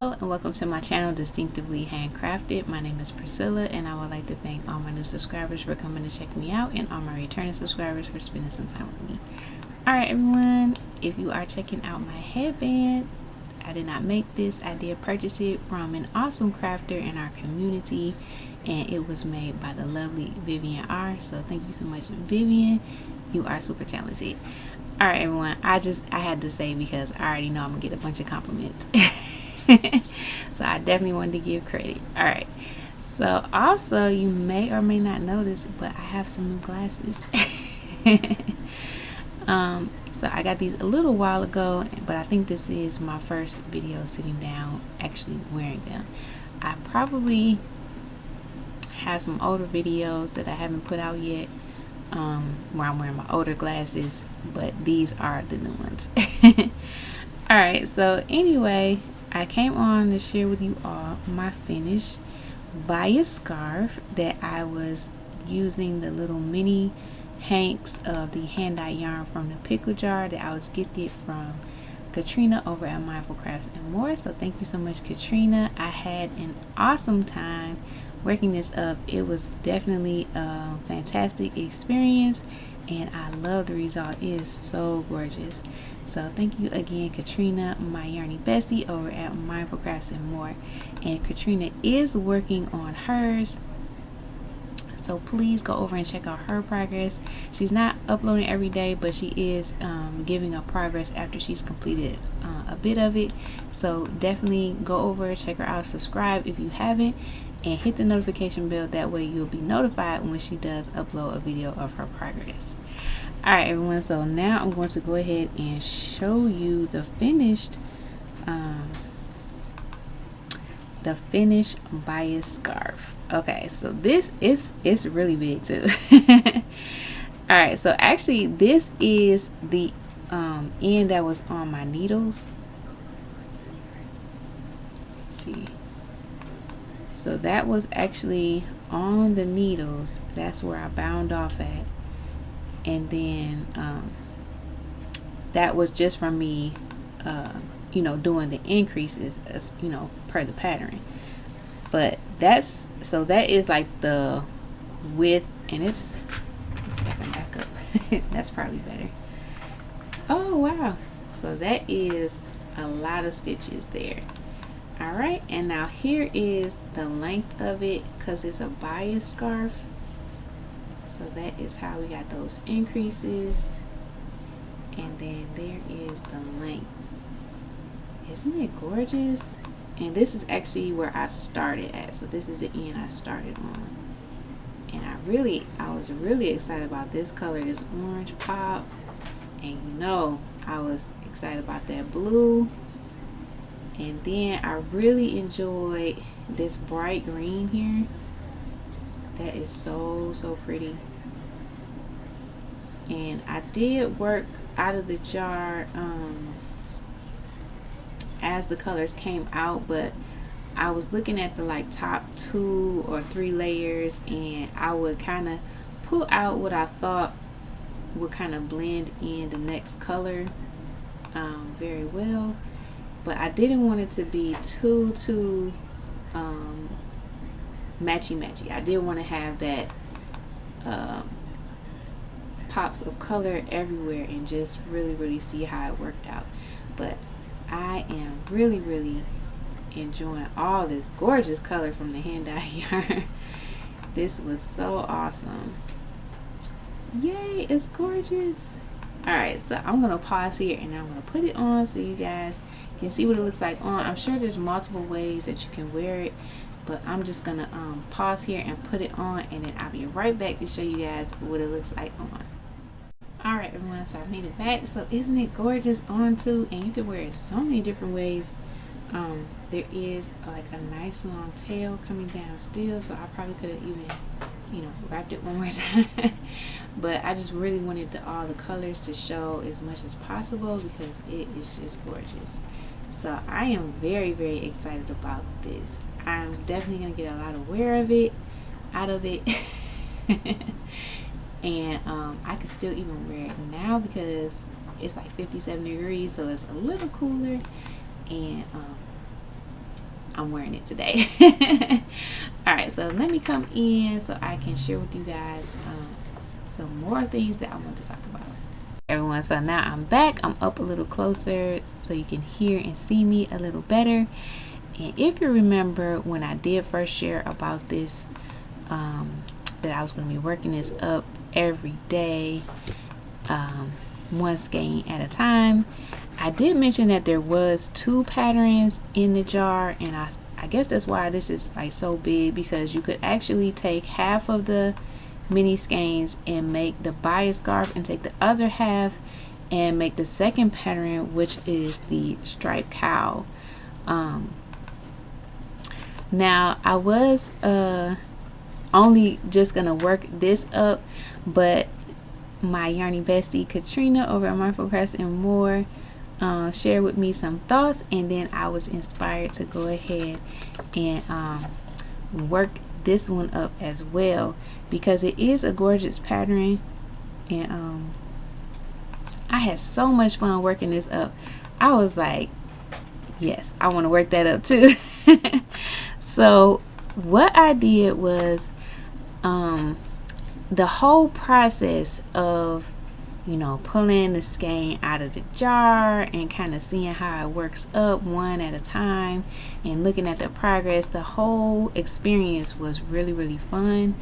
Hello and welcome to my channel, Distinctively Handcrafted. My name is Priscilla and I would like to thank all my new subscribers for coming to check me out and all my returning subscribers for spending some time with me. Alright everyone, if you are checking out my headband, I did not make this. I did purchase it from an awesome crafter in our community and it was made by the lovely Vivian R. So thank you so much, Vivian. You are super talented. Alright everyone, I had to say because I already know I'm gonna get a bunch of compliments. So I definitely wanted to give credit. Alright, so also you may or may not notice, but I have some new glasses. So I got these a little while ago, but I think this is my first video sitting down actually wearing them. I probably have some older videos that I haven't put out yet, where I'm wearing my older glasses, but these are the new ones. Alright, so anyway, I came on to share with you all my finished bias scarf that I was using the little mini hanks of the hand-dyed yarn from the pickle jar that I was gifted from Katrina over at Mindful Crafts and More. So thank you so much, Katrina. I had an awesome time working this up. It was definitely a fantastic experience and I love the result. It is so gorgeous. So thank you again, Katrina, my yarny bestie over at Mindful Crafts and More. And Katrina is working on hers, so please go over and check out her progress. She's not uploading every day, but she is giving a progress after she's completed a bit of it. So definitely go over, check her out, subscribe if you haven't, and hit the notification bell. That way you'll be notified when she does upload a video of her progress. Alright everyone, so now I'm going to go ahead and show you the finished bias scarf. Okay, so this is, it's really big too. Alright, so actually this is the end that was on my needles. Let's see, so that was actually on the needles. That's where I bound off at, and then that was just from me doing the increases as per the pattern. But that's, so that is like the width, and it's, let's see if I can back up. That's probably better. Oh wow, so that is a lot of stitches there. All right, and now here is the length of it because it's a bias scarf. So that is how we got those increases, and then there is the length. Isn't it gorgeous? And this is actually where I started at. So this is the end I started on. And I was really excited about this color, this orange pop. And I was excited about that blue. And then I really enjoyed this bright green here. That is so, so pretty. And I did work out of the jar as the colors came out, but I was looking at the top 2 or 3 layers, and I would kind of pull out what I thought would kind of blend in the next color very well, but I didn't want it to be too matchy. I did want to have that pops of color everywhere and just really see how it worked out. But I am really enjoying all this gorgeous color from the hand-dyed yarn. This was so awesome. Yay, it's gorgeous. Alright, so I'm gonna pause here and I'm gonna put it on so you guys can see what it looks like on. I'm sure there's multiple ways that you can wear it, but I'm just gonna pause here and put it on, and then I'll be right back to show you guys what it looks like on. Alright everyone, so I made it back. So isn't it gorgeous on too? And you can wear it so many different ways. There is like a nice long tail coming down still, so I probably could have even wrapped it one more time. But I just really wanted all the colors to show as much as possible because it is just gorgeous. So I am very excited about this. I'm definitely gonna get a lot of wear of it out of it. And I can still even wear it now because it's like 57 degrees, so it's a little cooler. And I'm wearing it today. All right, so let me come in so I can share with you guys some more things that I want to talk about. Everyone, so now I'm back. I'm up a little closer so you can hear and see me a little better. And if you remember when I did first share about this, that I was going to be working this up every day, one skein at a time, I did mention that there was 2 patterns in the jar, and I guess that's why this is like so big, because you could actually take half of the mini skeins and make the bias scarf, and take the other half and make the second pattern, which is the striped cowl. Now I was only just gonna work this up, but my yarny bestie Katrina over at Mindful Crafts and More shared with me some thoughts, and then I was inspired to go ahead and work this one up as well, because it is a gorgeous pattern, and I had so much fun working this up. I was like, yes, I want to work that up too. So what I did was the whole process of, you know, pulling the skein out of the jar and kind of seeing how it works up one at a time and looking at the progress, the whole experience was really fun.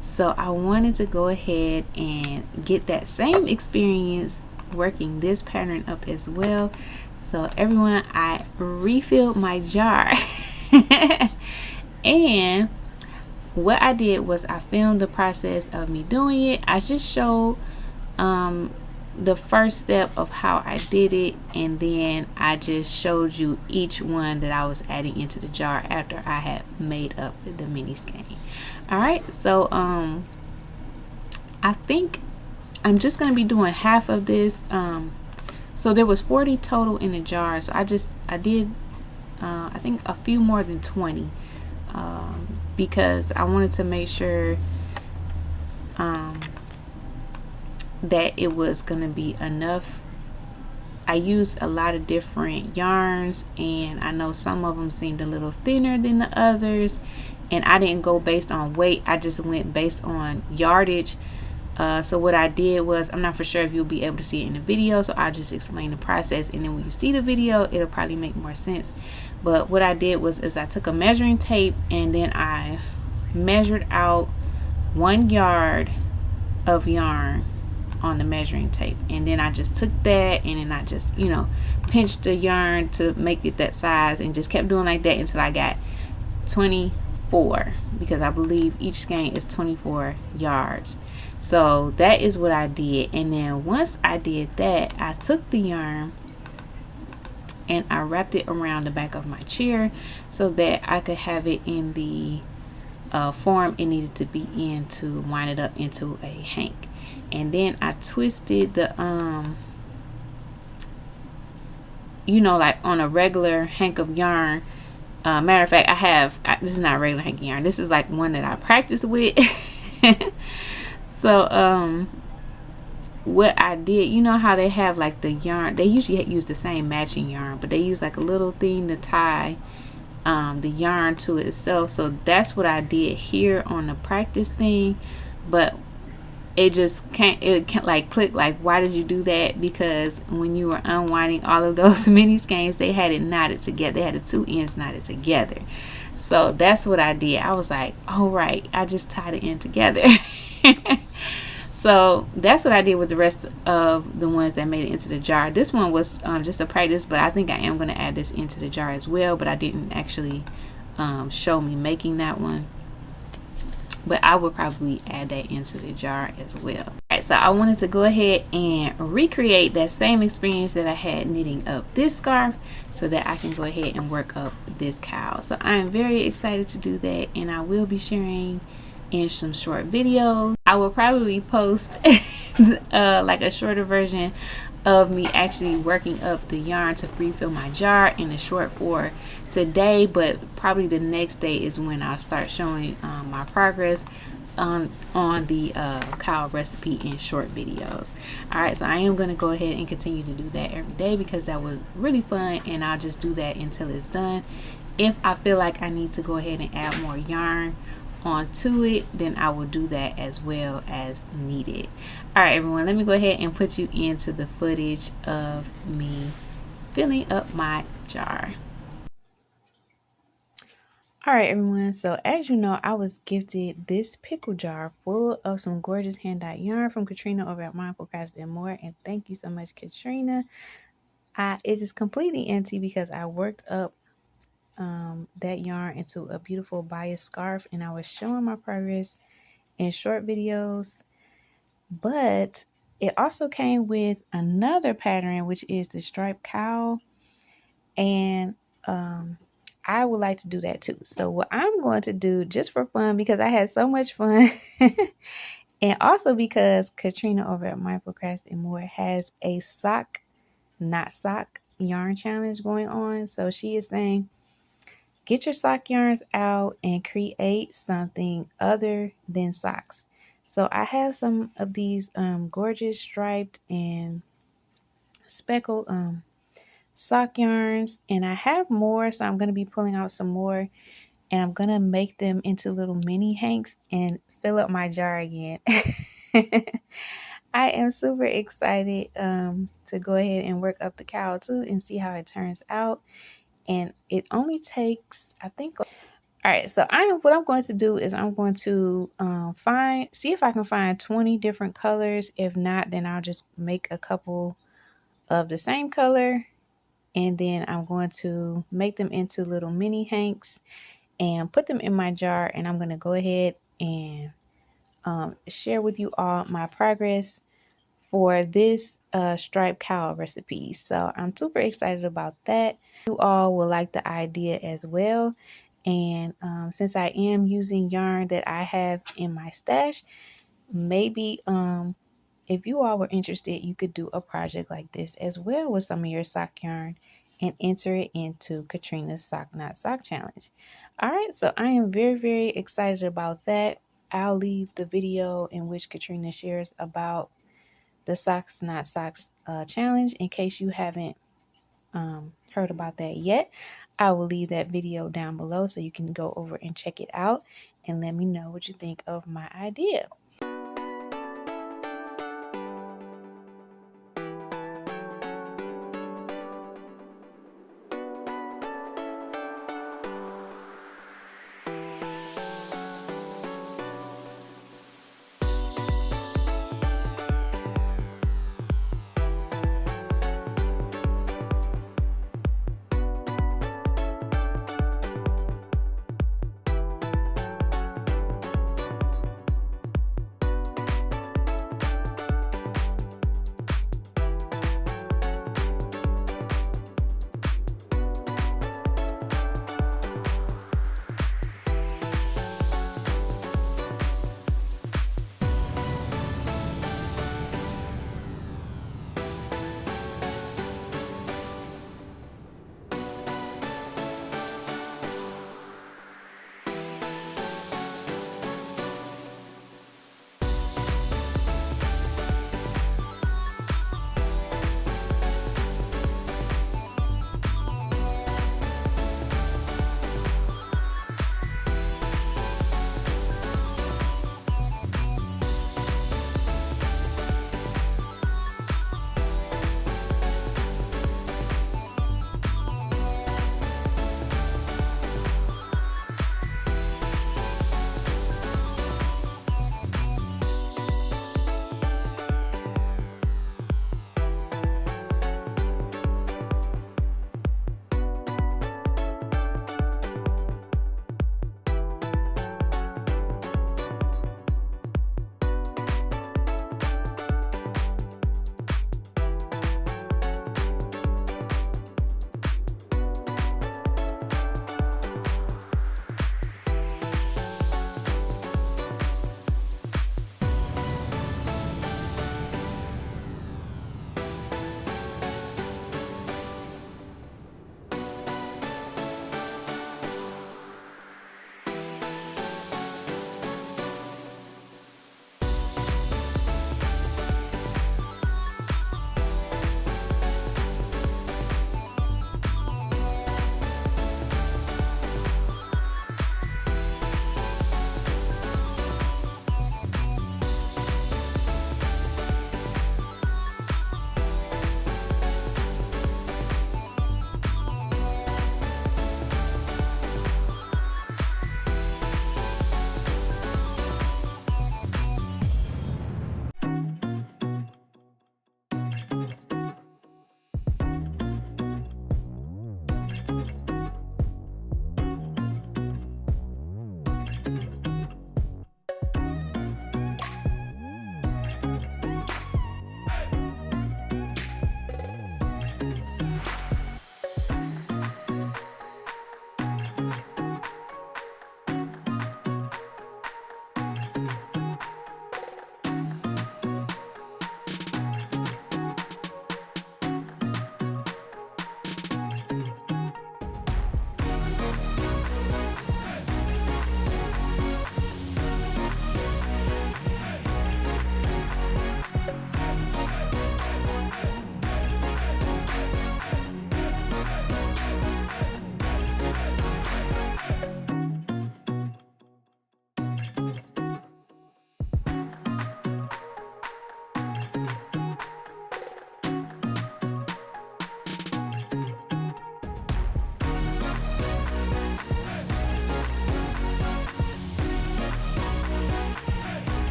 So I wanted to go ahead and get that same experience working this pattern up as well. So everyone, I refilled my jar and what I did was I filmed the process of me doing it. I just showed the first step of how I did it, and then I just showed you each one that I was adding into the jar after I had made up the mini skein. Alright, so I think I'm just going to be doing half of this. So there was 40 total in the jar, so I did I think a few more than 20, because I wanted to make sure that it was gonna be enough. I used a lot of different yarns, and I know some of them seemed a little thinner than the others, and I didn't go based on weight, I just went based on yardage. So what I did was, I'm not for sure if you'll be able to see it in the video, so I'll just explain the process, and then when you see the video it'll probably make more sense. But what I did was I took a measuring tape, and then I measured out 1 yard of yarn on the measuring tape, and then I just took that, and then I just, you know, pinched the yarn to make it that size, and just kept doing like that until I got 24, because I believe each skein is 24 yards. So that is what I did. And then once I did that, I took the yarn and I wrapped it around the back of my chair so that I could have it in the form it needed to be in to wind it up into a hank. And then I twisted the you know, like on a regular hank of yarn. Matter of fact, this is not a regular hank of yarn, this is like one that I practice with. So what I did, you know how they have like the yarn, they usually use the same matching yarn, but they use like a little thing to tie the yarn to itself. So that's what I did here on the practice thing, but it can't like click, like, why did you do that? Because when you were unwinding all of those mini skeins, they had it knotted together, they had the 2 ends knotted together. So that's what I did. I was like, all right, I just tied it in together. So that's what I did with the rest of the ones that made it into the jar. This one was just a practice, but I think I am going to add this into the jar as well, but I didn't actually show me making that one, but I would probably add that into the jar as well. Alright, so I wanted to go ahead and recreate that same experience that I had knitting up this scarf so that I can go ahead and work up this cowl. So I am very excited to do that, and I will be sharing in some short videos. I will probably post like a shorter version of me actually working up the yarn to refill my jar in the short for today, but probably the next day is when I'll start showing my progress on the cowl recipe in short videos. Alright, so I am going to go ahead and continue to do that every day because that was really fun, and I'll just do that until it's done. If I feel like I need to go ahead and add more yarn onto it, then I will do that as well as needed. Alright everyone, let me go ahead and put you into the footage of me filling up my jar. Alright everyone, so as you know, I was gifted this pickle jar full of some gorgeous hand-dyed yarn from Katrina over at Mindful Crafts and More, and thank you so much, Katrina. It is completely empty because I worked up that yarn into a beautiful bias scarf, and I was showing my progress in short videos. But it also came with another pattern, which is the striped cowl, and I would like to do that too. So what I'm going to do, just for fun, because I had so much fun and also because Katrina over at Mindful Crafts and More has a sock not sock yarn challenge going on. So she is saying, get your sock yarns out and create something other than socks. So I have some of these gorgeous striped and speckled sock yarns, and I have more, so I'm going to be pulling out some more, and I'm going to make them into little mini hanks and fill up my jar again. I am super excited to go ahead and work up the cowl too and see how it turns out. And it only takes, I think, all right, so what I'm going to do is I'm going to see if I can find 20 different colors. If not, then I'll just make a couple of the same color, and then I'm going to make them into little mini hanks and put them in my jar, and I'm going to go ahead and share with you all my progress for this striped cowl recipe. So I'm super excited about that. You all will like the idea as well. And since I am using yarn that I have in my stash, maybe if you all were interested, you could do a project like this as well with some of your sock yarn and enter it into Katrina's Sock Not Sock Challenge. All right, so I am very, very excited about that. I'll leave the video in which Katrina shares about the Socks Not Socks challenge in case you haven't heard about that yet. I will leave that video down below so you can go over and check it out and let me know what you think of my idea.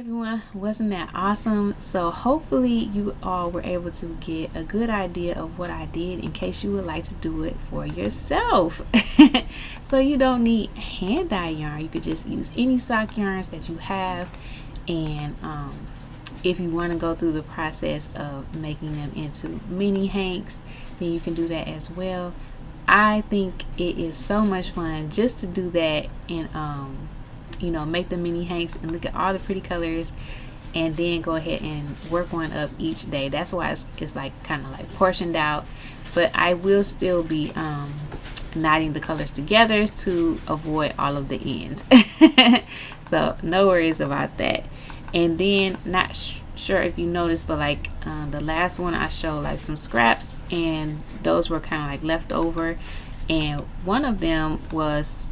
Everyone, wasn't that awesome? So hopefully you all were able to get a good idea of what I did in case you would like to do it for yourself. So you don't need hand dye yarn. You could just use any sock yarns that you have, and if you want to go through the process of making them into mini hanks, then you can do that as well. I think it is so much fun just to do that and you know, make the mini hanks and look at all the pretty colors, and then go ahead and work one up each day. That's why it's like kind of like portioned out, but I will still be knotting the colors together to avoid all of the ends. So no worries about that. And then not sure if you noticed, but like the last one I showed like some scraps, and those were kind of like left over, and one of them was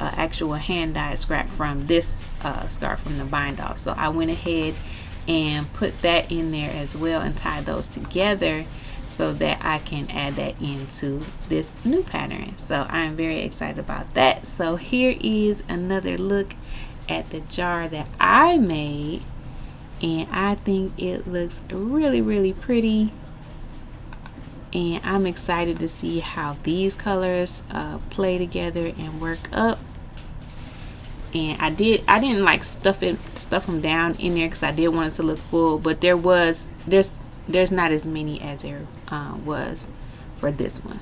actual hand dyed scrap from this scarf from the bind off. So I went ahead and put that in there as well and tied those together so that I can add that into this new pattern. So I'm very excited about that. So here is another look at the jar that I made, and I think it looks really pretty, and I'm excited to see how these colors play together and work up. And I didn't like stuff them down in there because I did want it to look full, but there's not as many as there was for this one.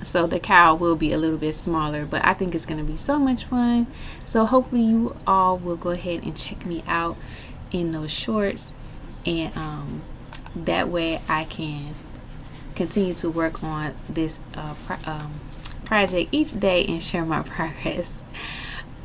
So the cowl will be a little bit smaller, but I think it's going to be so much fun. So hopefully you all will go ahead and check me out in those shorts, and that way I can continue to work on this project each day and share my progress.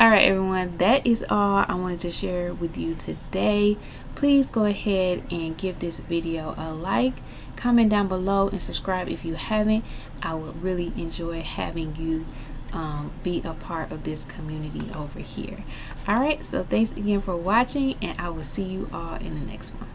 All right, everyone, that is all I wanted to share with you today. Please go ahead and give this video a like, comment down below, and subscribe if you haven't. I would really enjoy having you be a part of this community over here. All right, so thanks again for watching, and I will see you all in the next one.